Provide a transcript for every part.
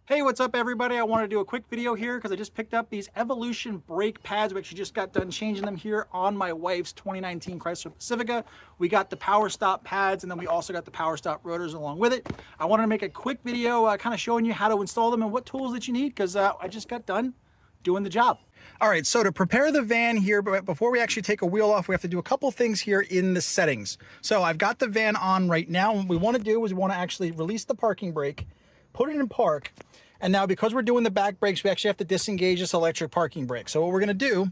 Hey, what's up everybody? I want to do a quick video here because I just picked up these Evolution brake pads. We actually just got done changing them here on my wife's 2019 Chrysler Pacifica. We got the PowerStop pads and then we also got the PowerStop rotors along with it. I wanted to make a quick video kind of showing you how to install them and what tools that you need because I just got done doing the job. All right, so to prepare the van here, but before we actually take a wheel off, we have to do a couple things here in the settings. So I've got the van on right now. What we want to do is we want to actually release the parking brake, put it in park. And now because we're doing the back brakes, we actually have to disengage this electric parking brake. So what we're gonna do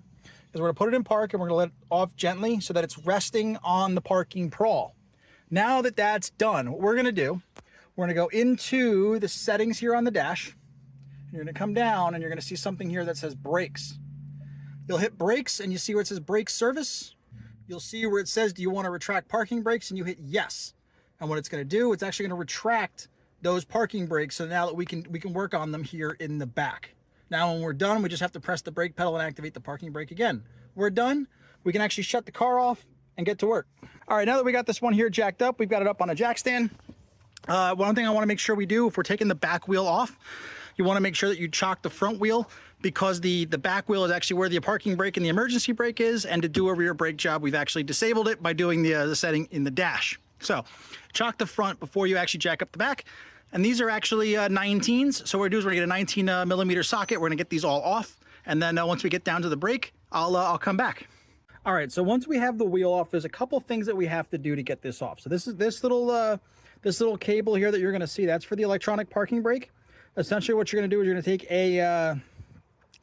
is we're gonna put it in park and we're gonna let it off gently so that it's resting on the parking prol. Now that that's done, what we're gonna do, we're gonna go into the settings here on the dash. You're gonna come down and you're gonna see something here that says brakes. You'll hit brakes and you see where it says brake service. You'll see where it says, do you wanna retract parking brakes? And you hit yes. And what it's gonna do, it's actually gonna retract those parking brakes, so now that we can work on them here in the back. Now when we're done, we just have to press the brake pedal and activate the parking brake again. We're done, we can actually shut the car off and get to work. All right, now that we got this one here jacked up, we've got it up on a jack stand. One thing I want to make sure we do, if we're taking the back wheel off, you want to make sure that you chock the front wheel, because the back wheel is actually where the parking brake and the emergency brake is, and to do a rear brake job, we've actually disabled it by doing the setting in the dash. So chock the front before you actually jack up the back. And these are actually 19s. So what we're gonna do is we're gonna get a 19 millimeter socket. We're gonna get these all off. And then once we get down to the brake, I'll come back. All right, so once we have the wheel off, there's a couple things that we have to do to get this off. So this is this little cable here that you're gonna see, that's for the electronic parking brake. Essentially what you're gonna do is you're gonna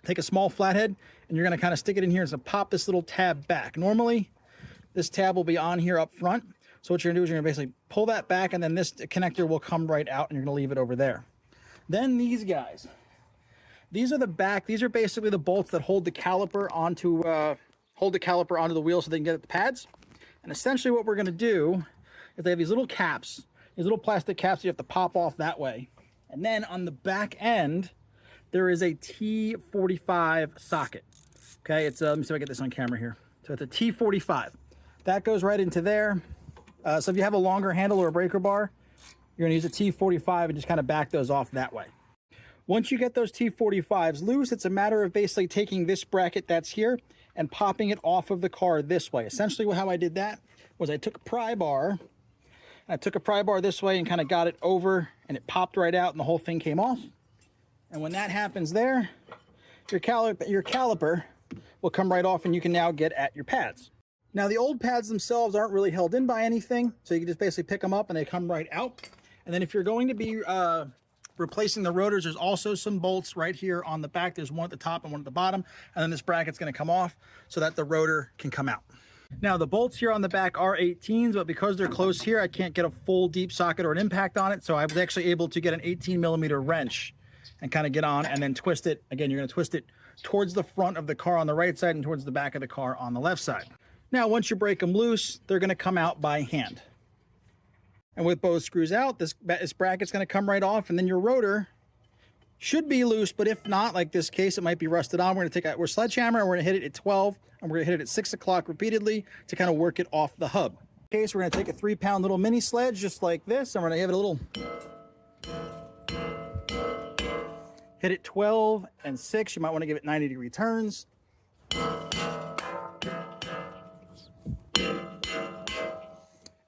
take a small flathead and you're gonna kind of stick it in here and pop this little tab back. Normally, this tab will be on here up front. So what you're gonna do is you're gonna basically pull that back and then this connector will come right out and you're gonna leave it over there. Then these guys, these are the back, these are basically the bolts that hold the caliper onto the wheel so they can get at the pads. And essentially what we're gonna do is they have these little caps, these little plastic caps you have to pop off that way. And then on the back end, there is a T45 socket. Okay, it's, let me see if I get this on camera here. So it's a T45. That goes right into there. So if you have a longer handle or a breaker bar, you're gonna use a T45 and just kind of back those off that way. Once you get those T45s loose, it's a matter of basically taking this bracket that's here and popping it off of the car this way. Essentially how I did that was I took a pry bar, this way and kind of got it over and it popped right out and the whole thing came off. And when that happens there, your caliper will come right off and you can now get at your pads. Now the old pads themselves aren't really held in by anything, so you can just basically pick them up and they come right out. And then if you're going to be replacing the rotors, there's also some bolts right here on the back. There's one at the top and one at the bottom, and then this bracket's gonna come off so that the rotor can come out. Now the bolts here on the back are 18s, but because they're close here, I can't get a full deep socket or an impact on it, so I was actually able to get an 18 millimeter wrench and kind of get on and then twist it. Again, you're gonna twist it towards the front of the car on the right side and towards the back of the car on the left side. Now, once you break them loose, they're gonna come out by hand. And with both screws out, this bracket's gonna come right off, and then your rotor should be loose, but if not, like this case, it might be rusted on. We're gonna take a sledgehammer and we're gonna hit it at 12, and we're gonna hit it at 6 o'clock repeatedly to kind of work it off the hub. In case, we're gonna take a 3-pound little mini sledge, just like this, and we're gonna give it a little, hit it 12 and 6. You might wanna give it 90-degree turns.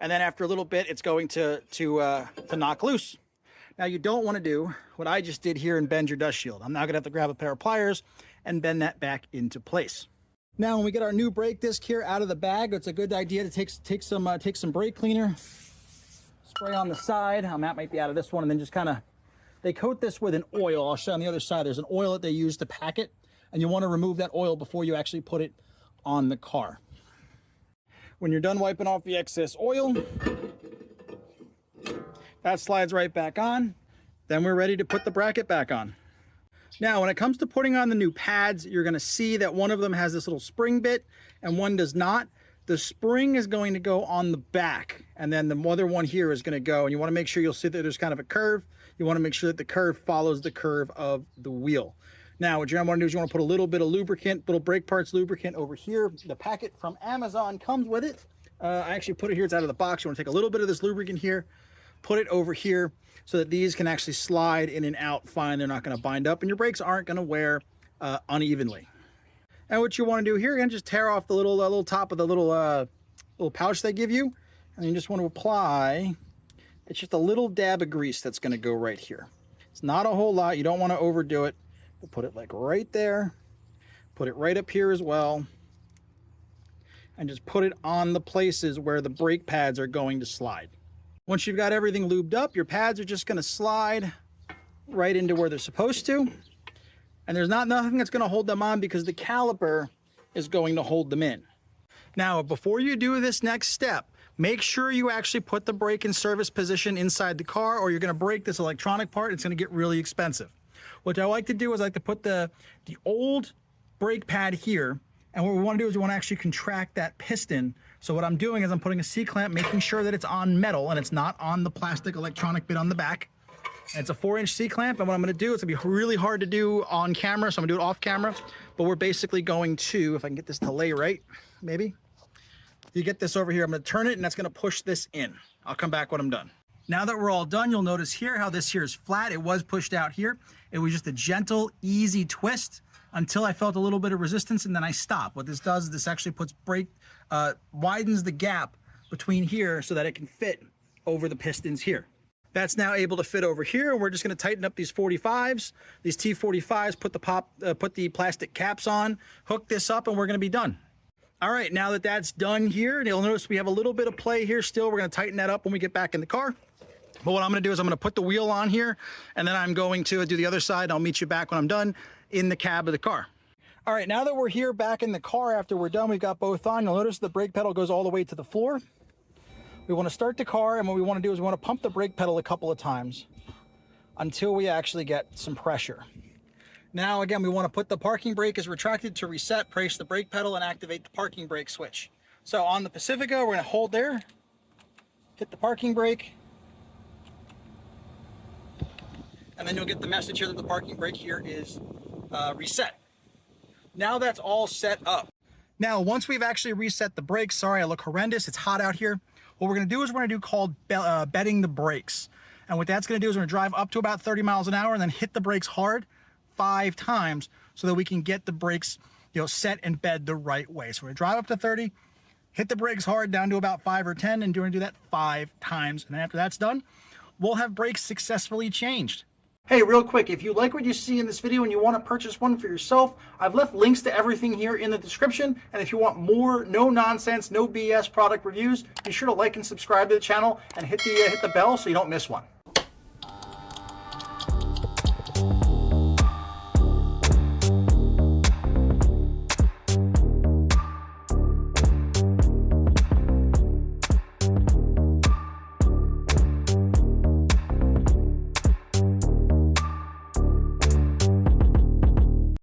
And then after a little bit, it's going to knock loose. Now you don't want to do what I just did here and bend your dust shield. I'm now gonna have to grab a pair of pliers and bend that back into place. Now when we get our new brake disc here out of the bag, it's a good idea to take some brake cleaner, spray on the side. That might be out of this one, and then just kind of, they coat this with an oil. I'll show you on the other side. There's an oil that they use to pack it, and you want to remove that oil before you actually put it on the car. When you're done wiping off the excess oil, that slides right back on. Then we're ready to put the bracket back on. Now, when it comes to putting on the new pads, you're gonna see that one of them has this little spring bit and one does not. The spring is going to go on the back, and then the other one here is gonna go, and you wanna make sure you'll see that there's kind of a curve. You wanna make sure that the curve follows the curve of the wheel. Now, what you're gonna wanna do is you wanna put a little bit of lubricant, little brake parts lubricant over here. The packet from Amazon comes with it. I actually put it here, it's out of the box. You wanna take a little bit of this lubricant here, put it over here so that these can actually slide in and out fine. They're not going to bind up and your brakes aren't going to wear unevenly. And what you want to do here, again, just tear off the little top of the little pouch they give you, and you just want to apply. It's just a little dab of grease that's going to go right here. It's not a whole lot. You don't want to overdo it. But put it like right there. Put it right up here as well. And just put it on the places where the brake pads are going to slide. Once you've got everything lubed up, your pads are just going to slide right into where they're supposed to. And there's nothing that's going to hold them on because the caliper is going to hold them in. Now, before you do this next step, make sure you actually put the brake in service position inside the car, or you're going to break this electronic part. It's going to get really expensive. What I like to do is I like to put the old brake pad here, and what we want to do is we want to actually contract that piston. So what I'm doing is I'm putting a C-clamp, making sure that it's on metal and it's not on the plastic electronic bit on the back. And it's a 4-inch C-clamp, and what I'm going to do, it's going to be really hard to do on camera, so I'm going to do it off camera, but we're basically going to, if I can get this to lay right, maybe. You get this over here, I'm going to turn it, and that's going to push this in. I'll come back when I'm done. Now that we're all done, you'll notice here how this here is flat. It was pushed out here. It was just a gentle, easy twist until I felt a little bit of resistance, and then I stopped. What this does is this actually widens the gap between here so that it can fit over the pistons here. That's now able to fit over here, and we're just going to tighten up these 45s, these T45s, put the plastic caps on, hook this up, and we're going to be done. All right, now that that's done here, you'll notice we have a little bit of play here still. We're going to tighten that up when we get back in the car. But what I'm going to do is I'm going to put the wheel on here, and then I'm going to do the other side. I'll meet you back when I'm done in the cab of the car. All right, now that we're here back in the car after we're done, we've got both on. You'll notice the brake pedal goes all the way to the floor. We want to start the car, and what we want to do is we want to pump the brake pedal a couple of times until we actually get some pressure. Now, again, we want to put the parking brake as retracted to reset, press the brake pedal, and activate the parking brake switch. So on the Pacifica, we're going to hold there, hit the parking brake, and then you'll get the message here that the parking brake here is reset. Now that's all set up. Now, once we've actually reset the brakes, sorry, I look horrendous. It's hot out here. What we're going to do is we're going to do called bedding the brakes. And what that's going to do is we're going to drive up to about 30 miles an hour and then hit the brakes hard 5 times so that we can get the brakes, set and bed the right way. So we're going to drive up to 30, hit the brakes hard down to about 5 or 10, and we're going to do that 5 times. And then after that's done, we'll have brakes successfully changed. Hey, real quick, if you like what you see in this video and you want to purchase one for yourself, I've left links to everything here in the description. And if you want more no-nonsense, no BS product reviews, be sure to like and subscribe to the channel and hit the bell so you don't miss one.